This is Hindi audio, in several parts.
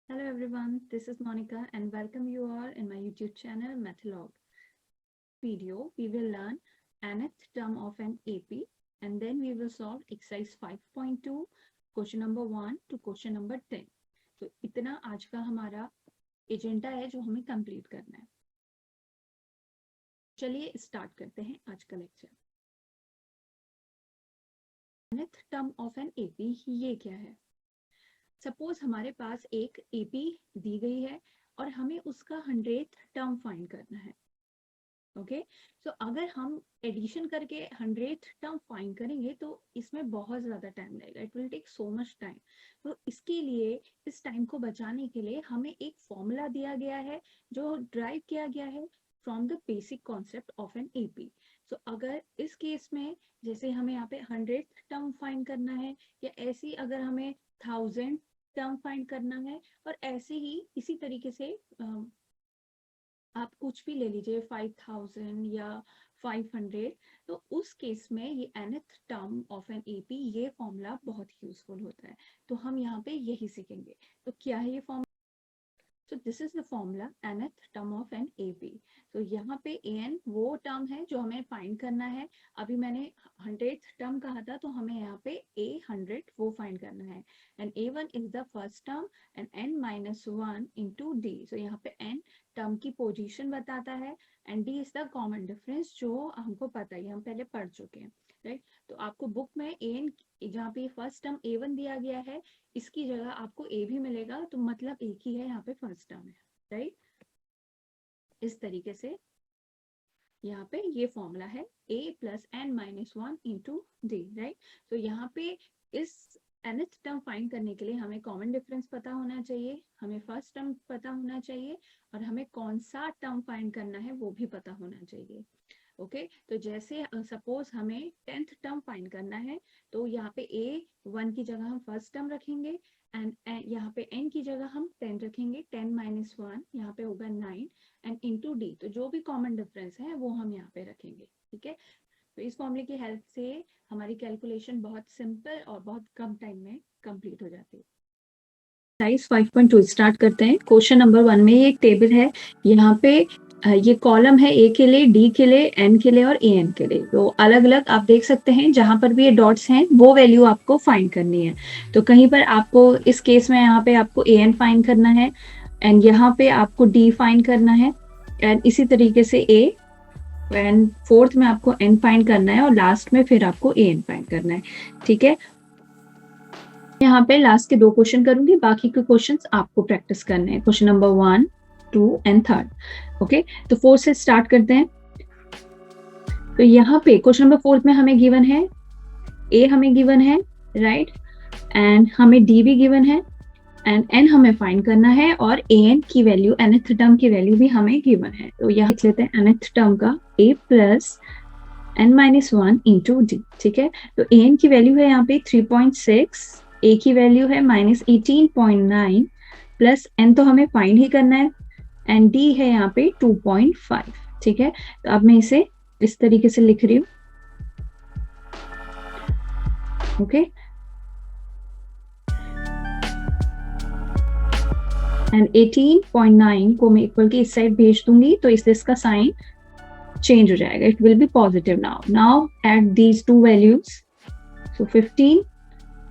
Hello everyone, this is Monica and welcome you all in my YouTube channel Mathlog. Video we will learn nth term of an AP and then we will solve exercise 5.2 question number 1 to question number 10. तो इतना आज का हमारा एजेंडा है जो हमें कंप्लीट करना है. चलिए स्टार्ट करते हैं आज का lecture. nth term of an AP ये क्या है? सपोज हमारे पास एक एपी दी गई है और हमें उसका 100th टर्म फाइंड करना है. ओके सो अगर हम एडिशन करके 100th टर्म फाइंड करेंगे तो इसमें बहुत ज्यादा टाइम लगेगा. It will take so much time. तो इसके लिए इस टाइम को बचाने के लिए हमें एक फॉर्मूला दिया गया है जो ड्राइव किया गया है from the basic concept of an AP. So अगर इस केस में जैसे हमें यहाँ पे 100th टर्म फाइंड करना है या ऐसी अगर हमें 1000 टर्म फाइंड करना है और ऐसे ही इसी तरीके से आप कुछ भी ले लीजिए 5000 या 500. तो उस केस में ये nth term of an AP ये फॉर्मूला बहुत यूजफुल होता है. तो हम यहाँ पे यही सीखेंगे. तो क्या है ये formula? So this is the formula nth term of an AP. तो यहाँ पे an वो टर्म है जो हमें फाइंड करना है. अभी मैंने 100th टर्म कहा था तो हमें यहाँ पे a100 वो फाइंड करना है. And a1 is the first term and n minus 1 into d. So यहाँ पे n टर्म की पोजीशन बताता है and d is the common difference जो हमको पता है, हम पहले पढ़ चुके हैं. राइट तो आपको बुक में an जहाँ पे फर्स्ट टर्म a1 दिया गया है इसकी जगह आपको a भी मिलेगा. तो मतलब एक ही है, यहाँ पे फर्स्ट टर्म है. राइट इस तरीके से यहाँ पे ये फॉर्मूला है a plus n minus 1 into D. Right तो यहाँ पे इस nth टर्म फाइंड करने के लिए हमें कॉमन डिफरेंस पता होना चाहिए, हमें फर्स्ट टर्म पता होना चाहिए और हमें कौन सा टर्म फाइंड करना है वो भी पता होना चाहिए. ओके तो जैसे सपोज हमें 10th टर्म फाइंड करना है तो यहाँ पे a1 की जगह हम फर्स्ट टर्म रखेंगे एंड यहाँ पे n की जगह हम 10 रखेंगे. 10 माइनस 1 यहाँ पे होगा 9 एंड इनटू d. तो जो भी कॉमन डिफरेंस है वो हम यहाँ पे रखेंगे. ठीक है तो इस फॉर्मूले की हेल्प से हमारी कैलकुलेशन बहुत सिंपल और बहुत कम टाइम में कंप्लीट हो जाती है. एक्सरसाइज 5.2 स्टार्ट करते हैं. क्वेश्चन नंबर 1 में ये एक टेबल है. यहाँ पे ये कॉलम है ए के लिए, डी के लिए, एन के लिए और ए एन के लिए. तो अलग अलग आप देख सकते हैं जहां पर भी ये डॉट्स हैं वो वैल्यू आपको फाइंड करनी है. तो कहीं पर आपको इस केस में यहाँ पे आपको ए एन फाइंड करना है एंड यहाँ पे आपको डी फाइंड करना है एंड इसी तरीके से ए एंड फोर्थ में आपको एन फाइंड करना है और लास्ट में फिर आपको ए एन फाइंड करना है. ठीक है यहाँ पे लास्ट के 2 क्वेश्चन करूंगी, बाकी के क्वेश्चंस आपको प्रैक्टिस करने हैं. Question number 1, 2 and 3. ओके तो 4 से स्टार्ट करते हैं. तो यहाँ पे क्वेश्चन नंबर 4 में हमें गिवन है ए हमें गिवन है राइट एंड हमें डी भी गिवन है एंड एन हमें फाइंड करना है और ए एन की वैल्यू nth टर्म की वैल्यू भी हमें गिवन है. तो यहाँ लिख लेते हैं nth टर्म का a plus n minus 1 into D. ठीक है तो ए एन की वैल्यू है यहाँ पे 3.6, ए की वैल्यू है माइनस 18.9 प्लस एन तो हमें फाइंड ही करना है एंड डी है यहाँ पे 2.5. ठीक है तो अब मैं इसे इस तरीके से लिख रही हूँ. ओके एंड 18.9 को मैं इक्वल की इस साइड भेज दूंगी तो इसका साइन चेंज हो जाएगा. It will be positive. Now add these two values. So 15,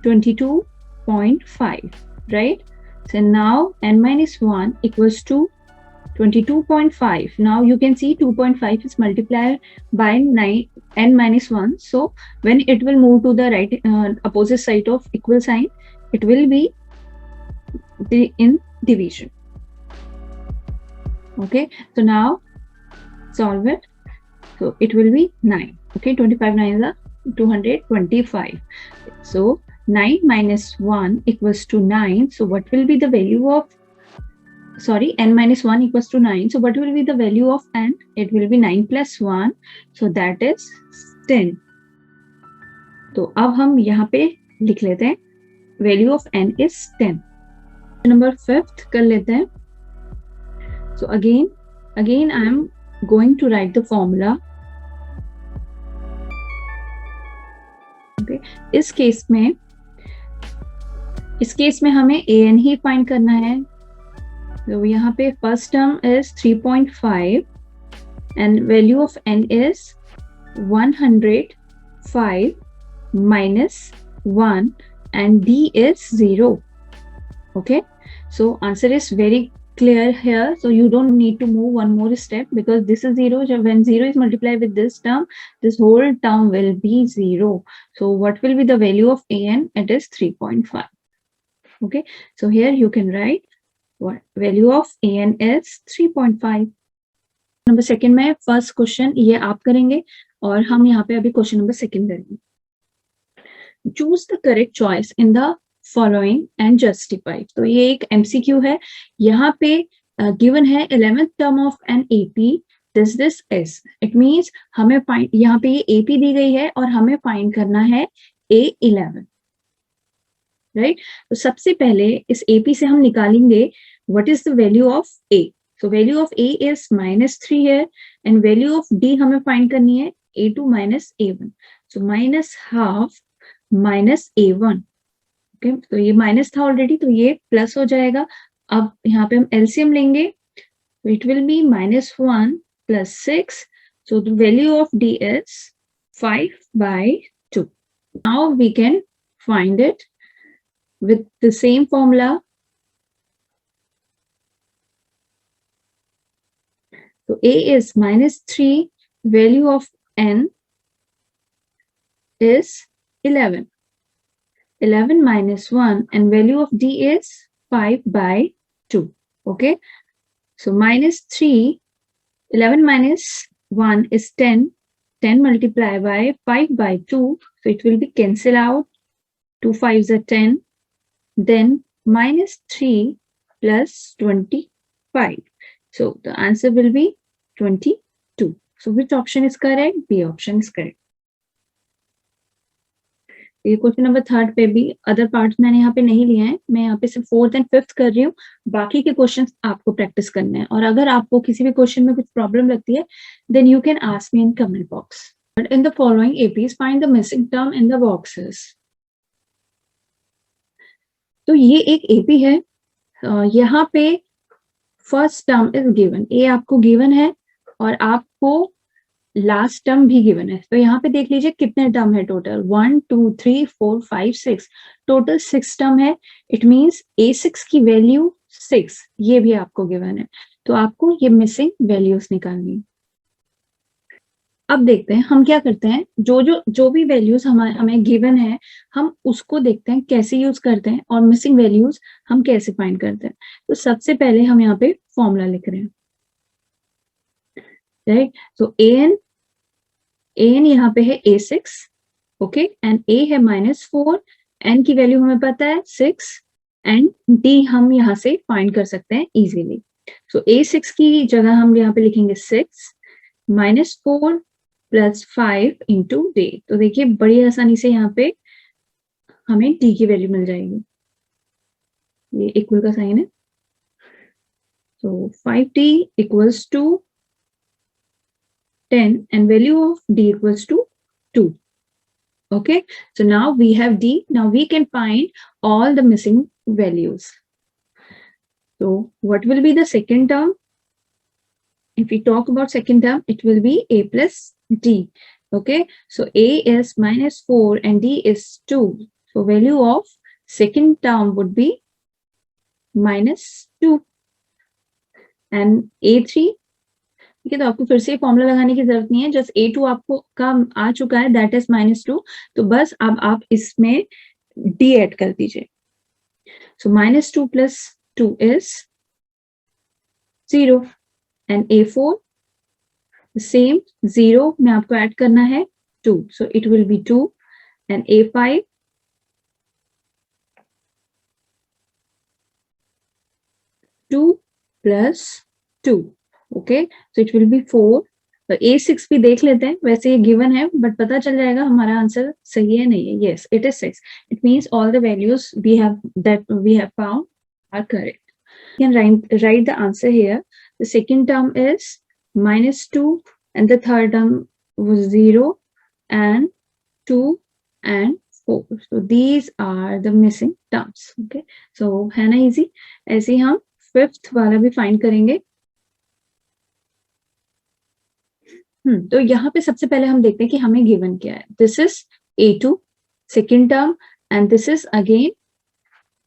22.5 right. So now n minus 1 equals to 22.5. Now you can see 2.5 is multiplied by n minus 1. So when it will move to the right opposite side of equal sign, it will be in division. Okay, so now solve it. So it will be 9. Okay, 25 9 is 225. So 9 minus 1 equals to 9. So what will be the value of, sorry, n minus 1 equals to 9. So what will be the value of n? It will be 9 plus 1. So that is 10. तो अब हम यहाँ पे लिख लेते हैं value of n is 10. Number 5th कर लेते हैं. So again I am going to write the formula. Okay. इस केस में हमें an ही फाइंड करना है तो यहाँ पे first term is 3.5 and value of n is 105 minus 1 and d is 0. Okay, so answer is very clear here, so you don't need to move one more step because this is 0. When 0 is multiplied with this term, this whole term will be 0. So what will be the value of an? It is 3.5. Okay, so here you can write what value of an is 3.5. Number second में फर्स्ट क्वेश्चन ये आप करेंगे और हम यहाँ पे अभी क्वेश्चन नंबर सेकंड करेंगे। Choose the correct choice in the following and justify. तो ये एक एमसीक्यू है, यहाँ पे गिवन है 11th term of an AP this S. It means हमें फाइंड, यहाँ पे ये एपी दी गई है और हमें फाइंड करना है A11, राइट। तो सबसे पहले इस एपी से हम निकालेंगे what is the value of A. So value of A is -3 here and value of D हमें find करनी है A2 minus A1. So minus half minus A1. Okay, तो ये माइनस था ऑलरेडी, तो ये प्लस हो जाएगा। अब यहाँ पे हम एलसीएम लेंगे, तो it will B -1 plus 6. So the value of D is 5/2. Now we can find it with the same formula. So A is -3, value of n is 11. 11 minus 1 and value of D is 5/2. Okay. So -3, 11 minus 1 is 10. 10 multiplied by 5/2. So it will be cancel out. 2 5s are 10. Then -3 plus 25. So the answer will be 22. So which option is correct? B option is correct. ये क्वेश्चन नंबर थर्ड पे भी अदर पार्ट्स मैंने यहाँ पे नहीं लिए हैं, मैं यहाँ पे सिर्फ फोर्थ एंड फिफ्थ कर रही हूँ, बाकी के क्वेश्चंस आपको प्रैक्टिस करने हैं। और अगर आपको किसी भी क्वेश्चन में कुछ प्रॉब्लम लगती है then you can ask me in comment box. But in the following APs find the missing term in the boxes. तो ये एक एपी है, यहाँ पे first term is given, a आपको गिवन है और आपको लास्ट टर्म भी गिवन है। तो यहाँ पे देख लीजिए कितने टर्म है टोटल, 1 2 3 4 5 6, टोटल 6 टर्म है। इट मींस A6 की वैल्यू 6, ये भी आपको गिवन है, तो आपको ये मिसिंग वैल्यूज निकालनी है। अब देखते हैं हम क्या करते हैं, जो भी वैल्यूज हमें गिवन है हम उसको देखते हैं कैसे यूज करते हैं और मिसिंग वैल्यूज हम कैसे फाइंड करते हैं। तो सबसे पहले हम यहाँ पे फॉर्मूला लिख रहे हैं, राइट। सो an यहाँ पे है A6, ओके, एंड A है -4, n की वैल्यू हमें पता है 6 एंड D हम यहाँ से फाइंड कर सकते हैं इजीली। सो A6 की जगह हम यहाँ पे लिखेंगे 6 -4 + 5 × D। तो देखिए बड़ी आसानी से यहाँ पे हमें D की वैल्यू मिल जाएगी, ये इक्वल का साइन है। So 5D equals to 10 and value of D equals to 2. Okay, so now we have D. Now we can find all the missing values. So what will be the second term? If we talk about second term, it will be A plus D. Okay, so A is -4 and D is 2. So value of second term would be -2 and A3। ठीक है, तो आपको फिर से फॉर्मूला लगाने की जरूरत नहीं है, जस्ट A2 आपको का आ चुका है, दैट इज -2। तो बस अब आप इसमें D ऐड कर दीजिए। सो -2 + 2 is 0 एंड A4 सेम 0 में आपको ऐड करना है 2, so it will B 2 and A5 2 + 2, okay, so it will B 4। तो A6 भी देख लेते हैं, वैसे ये गिवन है बट पता चल जाएगा हमारा आंसर सही है नहीं है। Yes, it is 6। It means all the values we have found are correct. You can write the answer here. The second term is -2 and the third term was 0 and 2 and 4. So these are the missing terms. Okay, so है ना easy। ऐसे ही हम फिफ्थ वाला भी फाइंड करेंगे। तो यहाँ पे सबसे पहले हम देखते हैं कि हमें गिवन क्या है। This is A2 second term and this is again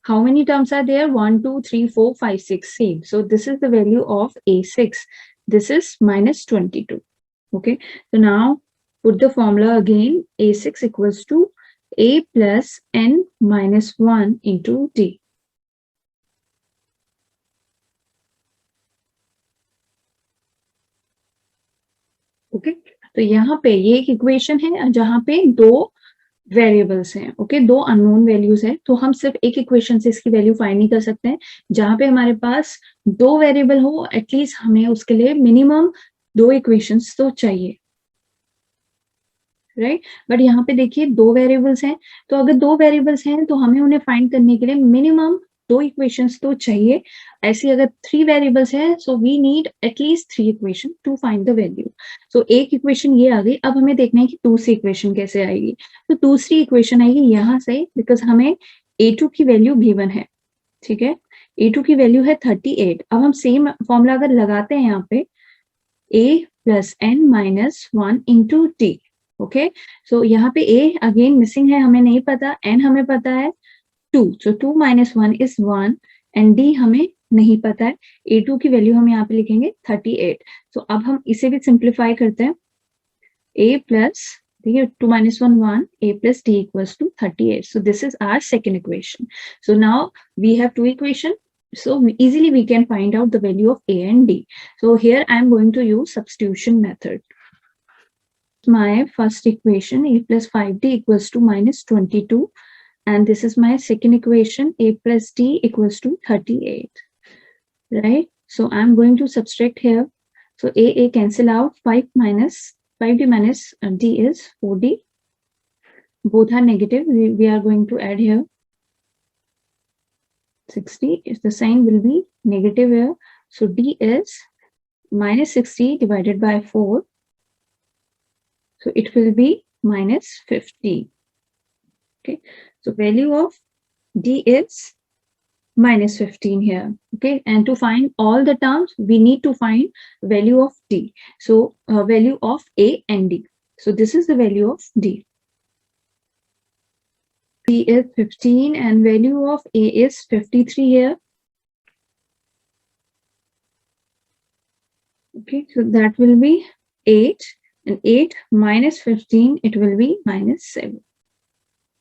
how many terms are there? 1 2 3 4 5 6 same. So this is the value of A6. This is minus 22. Okay, so now put the formula again. A6 equals to A plus N minus 1 into D. Okay तो यहाँ पे ये एक इक्वेशन है जहाँ पे दो वेरिएबल्स हैं। ओके दो अननोन वैल्यूज है, तो हम सिर्फ एक इक्वेशन से इसकी वैल्यू फाइंड नहीं कर सकते हैं। जहाँ पे हमारे पास दो वेरिएबल हो, एटलीस्ट हमें उसके लिए मिनिमम दो इक्वेशंस तो चाहिए, राइट। बट यहाँ पे देखिए दो वेरिएबल्स हैं, तो अगर दो वेरिएबल्स हैं तो हमें उन्हें फाइंड करने के लिए मिनिमम दो इक्वेशंस तो चाहिए। ऐसे अगर थ्री वेरिएबल्स हैं, so we need at least three equation to find the value. So एक इक्वेशन ये आ गई। अब हमें देखना है कि दूसरी इक्वेशन कैसे आएगी। तो दूसरी इक्वेशन आएगी यहाँ से, बिकॉज हमें A2 की वैल्यू गिवन है, ठीक है। A2 की वैल्यू है 38। अब हम सेम फॉर्मूला अगर लगाते हैं यहाँ पे, A plus N minus 1 into T। Okay so यहाँ पे A अगेन मिसिंग है, हमें नहीं पता। N हमें पता है 2, सो 2 माइनस 1 इज 1 एंड D हमें नहीं पता है। A2 की वैल्यू हम यहाँ पे लिखेंगे 38। सो अब हम इसे भी सिंप्लीफाई करते हैं। A plus 2 minus 1 1, A plus D equals to 38. So this is our second equation. So now we have two equations. So easily we can find out the value of A and D. So here I am going to use substitution method. My first equation, A plus 5D equals to minus 22. And this is my second equation, A plus D equals to 38. Right? So I'm going to subtract here. So A cancel out, 5D minus D is 4D. Both are negative. We are going to add here 60. If the sign will be negative here, so D is minus 60 divided by 4. So it will be minus 50. Okay. So value of D is minus 15 here. Okay. And to find all the terms, we need to find value of D. So value of A and D. So this is the value of D. D is 15 and value of A is 53 here. Okay, so that will be 8 and 8 minus 15, it will be minus 7.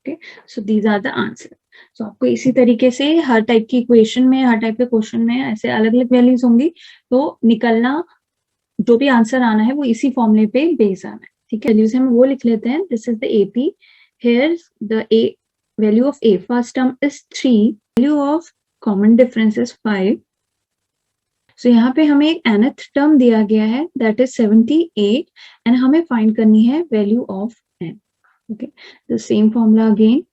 Okay, so these are the answer. So आपको इसी तरीके से हर टाइप की इक्वेशन में, हर टाइप के क्वेश्चन में ऐसे अलग अलग वैल्यूज होंगी, तो निकलना जो भी आंसर आना है वो इसी फॉर्मूले पे बेस आना है। ठीक है, वैल्यूज हम वो लिख लेते हैं। This is the AP, here the A value of A first term is 3, value of common difference is 5. So यहाँ पे हमें एक nth term दिया गया है, that is 78, and हमें find करनी है value of n. Okay, the same formula again,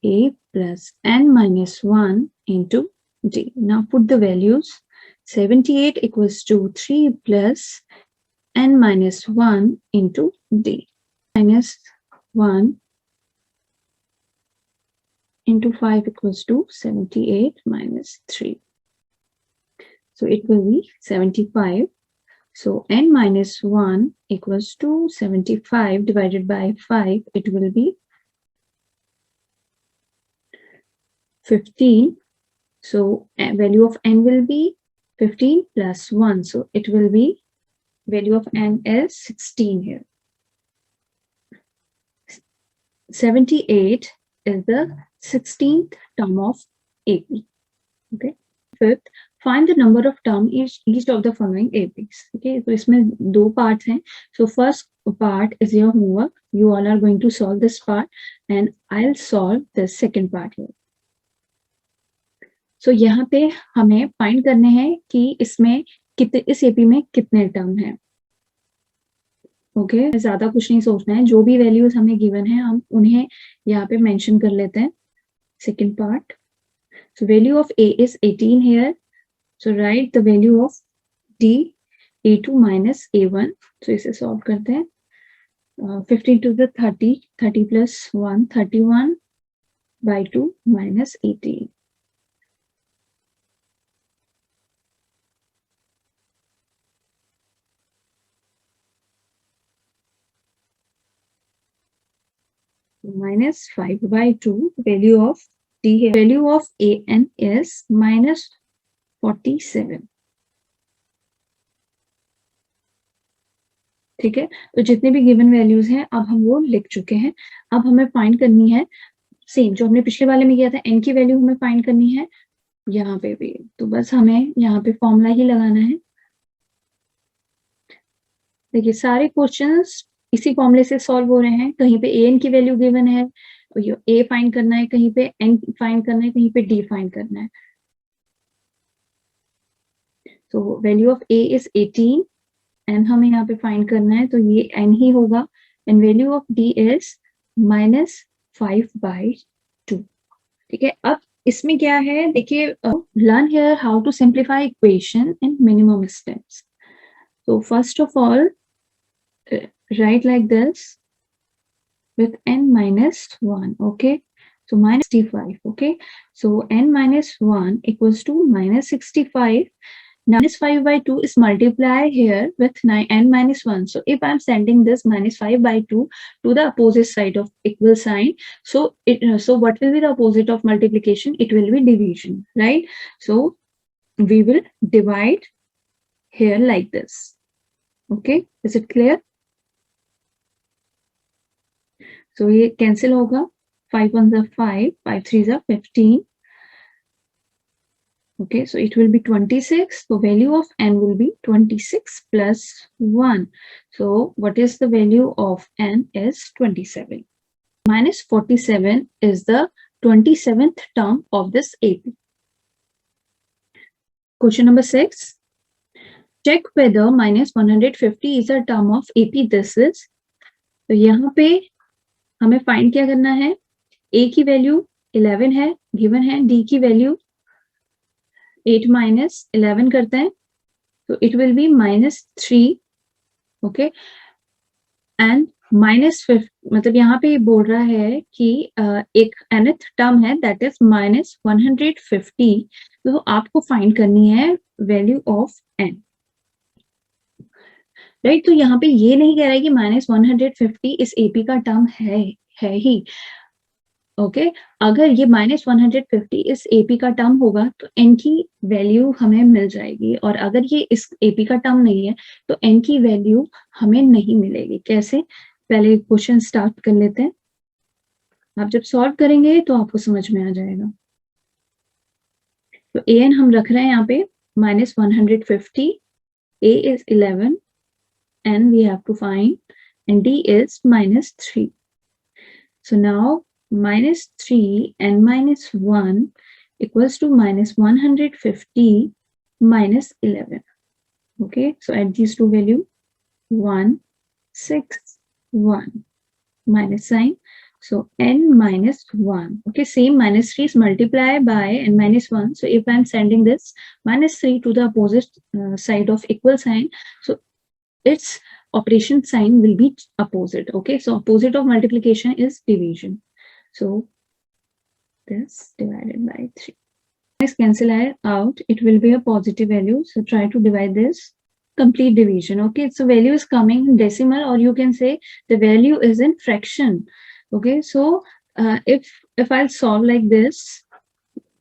A plus n minus 1 into D. Now put the values. 78 equals to 3 plus n minus 1 into D. Minus 1 into 5 equals to 78 minus 3. So it will be 75. So n minus 1 equals to 75 divided by 5. It will be 15. So value of n will be 15 plus 1. So it will be, value of n is 16 here. 78 is the 16th term of AP. Okay. Fifth, find the number of term each of the following APs. Okay, so इसमें दो parts हैं. So first part is your homework. You all are going to solve this part, and I'll solve the second part here. So यहाँ पे हमें find करने हैं कि इसमें कितने, इस AP में कितने term हैं. ओके, ज्यादा कुछ नहीं सोचना है, जो भी वैल्यूज हमें गिवन है हम उन्हें यहाँ पे मेंशन कर लेते हैं. Second part, so value of A is 18 here, so write the value of D, A2 minus A1. so इसे सॉल्व करते हैं. 15 to the 30, 30 plus 1, 31 by 2 minus 18. minus 5/2, value of D here, value of AN is minus 47. ठीक है, तो जितने भी गिवन वैल्यूज हैं अब हम वो लिख चुके हैं। अब हमें फाइंड करनी है सेम जो हमने पिछले वाले में किया था, n की वैल्यू हमें फाइंड करनी है यहाँ पे भी। तो बस हमें यहाँ पे फॉर्मूला ही लगाना है। देखिए सारे क्वेश्चंस इसी फॉर्मूले से सॉल्व हो रहे हैं। कहीं पे an की वैल्यू गिवन है, a फाइंड करना है, कहीं पे n फाइंड करना है, कहीं पे d फाइंड करना है। तो value of a is 18 n हमें यहाँ पे फाइंड करना है, तो ये n ही होगा। And value of d is minus 5/2। ठीक है, अब इसमें क्या है देखिए, learn here how to simplify equation in minimum steps. तो first of all write like this with n minus 1, okay? So minus 65, okay? So n minus 1 equals to minus 65. Now minus 5/2 is multiplied here with n minus 1. So if I'm sending this minus 5/2 to the opposite side of equal sign, so what will be the opposite of multiplication? It will be division, right? So we will divide here like this. Okay, is it clear? So ये cancel होगा, 5 1s are 5, 5 3s are 15. Okay, so it will be 26. So value of n will be 26 plus 1. So what is the value of n is 27. Minus 47 is the 27th term of this AP. Question number 6. Check whether minus 150 is a term of AP. This is. तो यहाँ पे हमें फाइंड क्या करना है, a की वैल्यू 11 है गिवन है, d की वैल्यू 8 minus 11 करते हैं, तो it will B -3, okay. And -5, मतलब यहाँ पे बोल रहा है कि एक nth टर्म है दैट इज -150। तो आपको फाइंड करनी है वैल्यू ऑफ n, राइट। तो यहाँ पे ये नहीं कह रहा है कि -150 इस एपी का टर्म है ही, ओके अगर ये -150 इस एपी का टर्म होगा तो n की वैल्यू हमें मिल जाएगी, और अगर ये इस एपी का टर्म नहीं है तो n की वैल्यू हमें नहीं मिलेगी। कैसे, पहले क्वेश्चन स्टार्ट कर लेते हैं। आप जब सॉल्व करेंगे तो आपको समझ में आ जाएगा। तो an हम रख रहे हैं यहाँ पे -150, a is 11 and we have to find, and d is -3. So now -3 and -1 equals to -150 minus 11. Okay, so add these two values, 1 6 1 minus sign. So n minus 1. Okay, same -3 is multiplied by n minus 1. So if I'm sending this -3 to the opposite side of equal sign, so its operation sign will be opposite. Okay, so opposite of multiplication is division. So this divided by 3. Next, cancel out. It will be a positive value. So try to divide this. Complete division. Okay, so value is coming in decimal, or you can say the value is in fraction. Okay, so if I'll solve like this,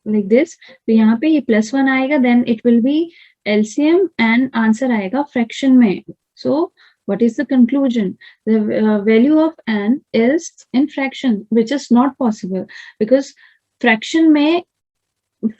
तो यहाँ पे ये +1 आएगा, then it will be LCM and answer आएगा fraction में. So what is the conclusion? The value of n is in fraction, which is not possible because fraction में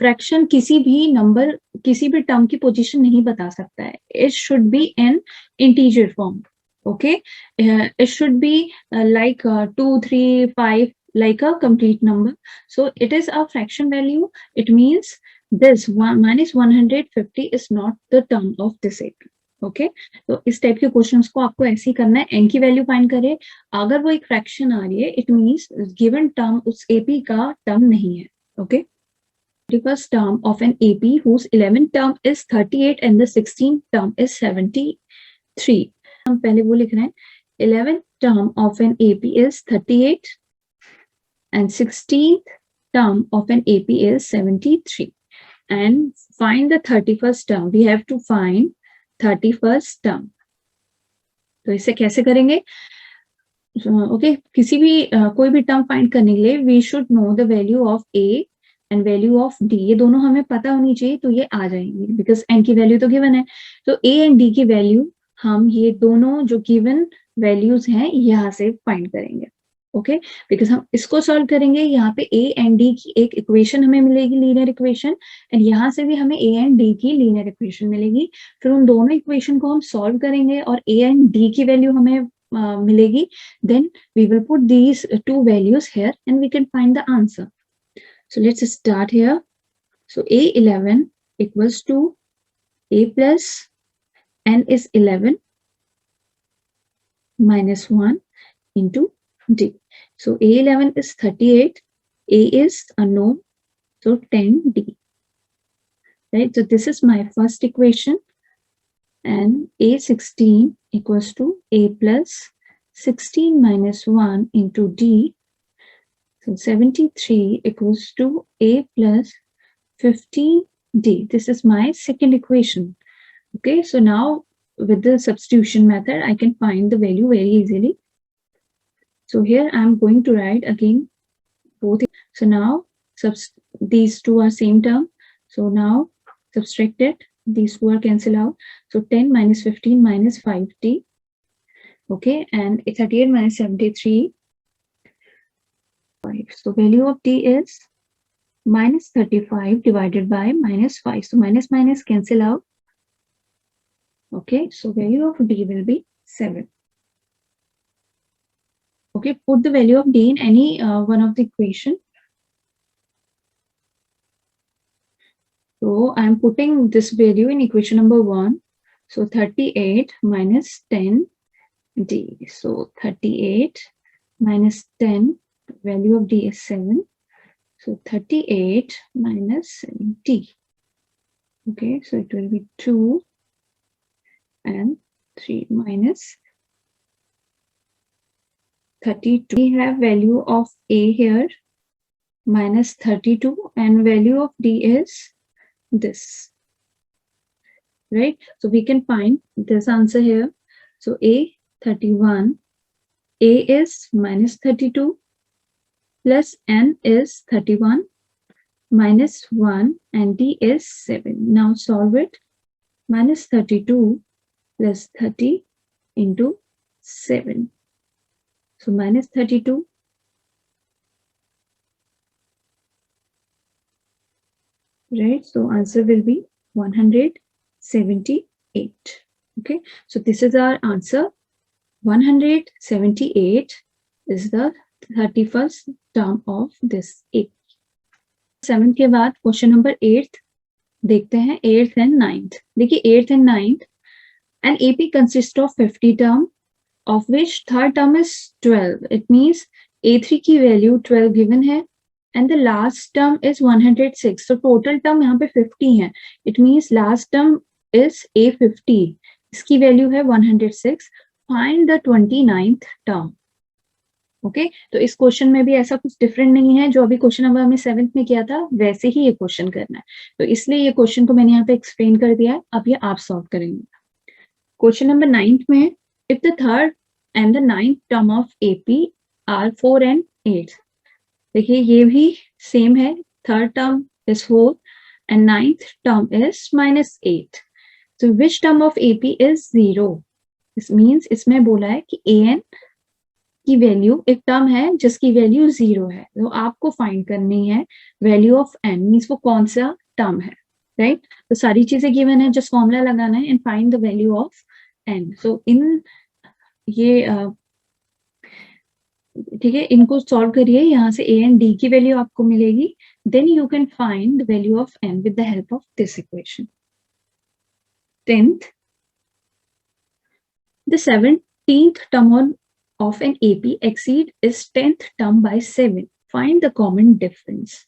fraction किसी भी नंबर, किसी भी टर्म की पोजीशन नहीं बता सकता है. It should be in integer form. Okay, it should be like 2 3 5, like a complete number. So it is a fraction value. It means this -150 is not the term of this AP. Okay, तो इस टाइप के क्वेश्चंस को आपको ऐसे ही करना है। n की वैल्यू फाइंड करें, अगर वो एक फ्रैक्शन आ रही है इट मींस गिवन टर्म उस एपी का टर्म नहीं है। Okay, 31st term of an AP whose 11th term is 38 and the 16th term is 73. हम पहले वो लिख रहे हैं, 11th term of an AP is 38 and 16th term of an AP is 73, and find the 31st term. We have to find 31st term. तो इसे कैसे करेंगे, ओके किसी भी कोई भी टर्म फाइंड करने के लिए we should know the value of a and value of d, ये दोनों हमें पता होनी चाहिए तो ये आ जाएंगे बिकॉज एन की वैल्यू तो गिवन है। तो ए एंड डी की वैल्यू हम ये दोनों जो गिवन वैल्यूज हैं यहाँ से फाइंड करेंगे। ओके बिकॉज हम इसको सॉल्व करेंगे, यहाँ पे ए एंड डी की एक इक्वेशन हमें मिलेगी, लीनियर इक्वेशन, एंड यहाँ से भी हमें ए एंड डी की लीनियर इक्वेशन मिलेगी। फिर उन दोनों इक्वेशन को हम सॉल्व करेंगे और ए एंड डी की वैल्यू हमें मिलेगी, then we will put these two values here and we can find the answer. So let's start here. So A11 equals to A plus n is 11 minus 1 into D. So A11 is 38, A is unknown, so 10D. Right, so this is my first equation, and A16 equals to A plus 16 minus 1 into D. So 73 equals to A plus 15D. This is my second equation. Okay, so now with the substitution method, I can find the value very easily. So here I am going to write again both. So now these two are same term. So now subtract it. These two are cancel out. So 10 minus 15 minus 5D. Okay, and 38 minus 73. 5. So value of D is minus 35 divided by minus 5. So minus minus cancel out. Okay, so value of D will be 7. Okay, put the value of D in any one of the equation. So I am putting this value in equation number 1. So 38 minus 10 D. So 38 minus 10, value of D is 7. So 38 minus 7D. Okay, so it will be 2 and 3 minus 32. We have value of A here minus 32 and value of D is this. Right, so we can find this answer here. So A 31, A is minus 32 plus n is 31 minus 1 and D is 7. Now solve it. Minus 32 plus 30 into 7. So minus 32 right, so answer will be 178. Okay, so this is our answer. 178 is the 31st term of this AP. 7th के बाद क्वेश्चन नंबर 8th देखते हैं, 8th and 9th. देखिए 8th and 9th, an AP consists of 50 term of which third term is 12. It means A3 की value 12 given है and the last term is 106. So total term यहाँ पे 50 है. It means last term is A50. इसकी value है 106. Find the 29th term. Okay तो इस क्वेश्चन में भी ऐसा कुछ डिफरेंट नहीं है, जो अभी क्वेश्चन नंबर हमने 7th में किया था वैसे ही ये क्वेश्चन करना है, तो इसलिए ये क्वेश्चन को मैंने यहाँ पे एक्सप्लेन कर दिया है। अब ये आप सॉल्व करेंगे। क्वेश्चन नंबर 9th में, if the third and the 9th term of AP are 4 and 8, देखिए ये भी सेम है, third term is 4 and 9th term is -8, so which term of AP is 0? This means इसमें बोला है कि an की वैल्यू, एक टर्म है जिसकी वैल्यू 0 है, तो आपको फाइंड करनी है वैल्यू ऑफ n, मीन्स वो कौन सा टर्म है, राइट? तो सारी चीजें गिवन है, जस्ट फॉर्मूला लगाना है and find the value of n। सो इन ये ठीक है, इनको सॉल्व करिए, यहाँ से a and d की वैल्यू आपको मिलेगी, then you can find the value of n with the help of this equation. 10th, the 17th term of an AP exceed is 10th term by 7. Find the common difference.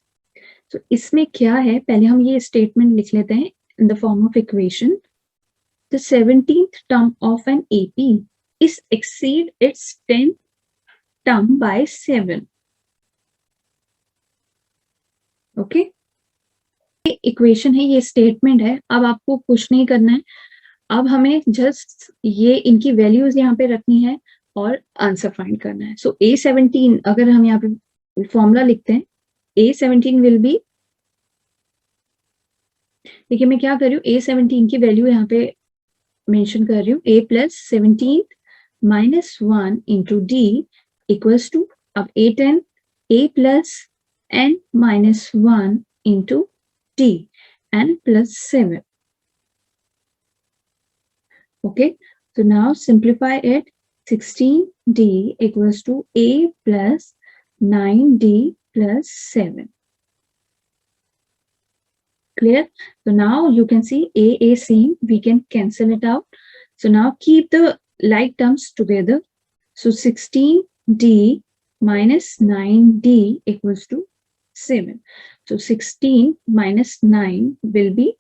So इसमें क्या है, पहले हम ये स्टेटमेंट लिख लेते हैं in the form of equation. The 17th term of an AP is exceed its 10th term by 7. Okay? ये इक्वेशन है, ये स्टेटमेंट है। अब आपको कुछ नहीं करना है, अब हमें जस्ट ये इनकी वैल्यूज यहाँ पे रखनी है और आंसर फाइंड करना है. सो A17 अगर हम यहाँ पे फॉर्मूला लिखते हैं, A17 विल बी, देखिए मैं क्या कर रही हूँ, A17 की वैल्यू यहाँ पे मेंशन कर रही हूँ, A plus 17 minus 1 into D equals to, अब A10 A plus n minus 1 into D n plus 7. Okay, so now simplify it. 16D equals to A plus 9D plus 7. Clear? So now you can see A same, we can cancel it out. So now keep the like terms together. So 16D minus 9D equals to 7. So 16 minus 9 will be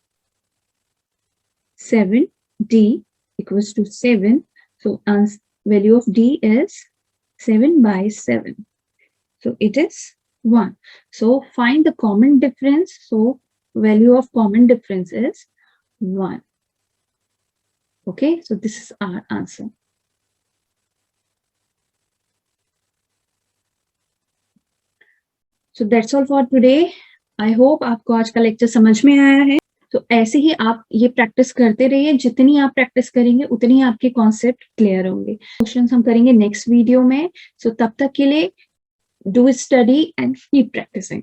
7D equals to 7. So value of D is 7 by 7. So it is 1. So find the common difference. So value of common difference is 1. Okay, so this is our answer. So that's all for today. I hope आपको आज का लेक्चर समझ में आया है. तो ऐसे ही आप ये प्रैक्टिस करते रहिए, जितनी आप प्रैक्टिस करेंगे उतनी आपके कॉन्सेप्ट क्लियर होंगे. क्वेश्चंस हम करेंगे नेक्स्ट वीडियो में. सो तब तक के लिए do study and keep practising.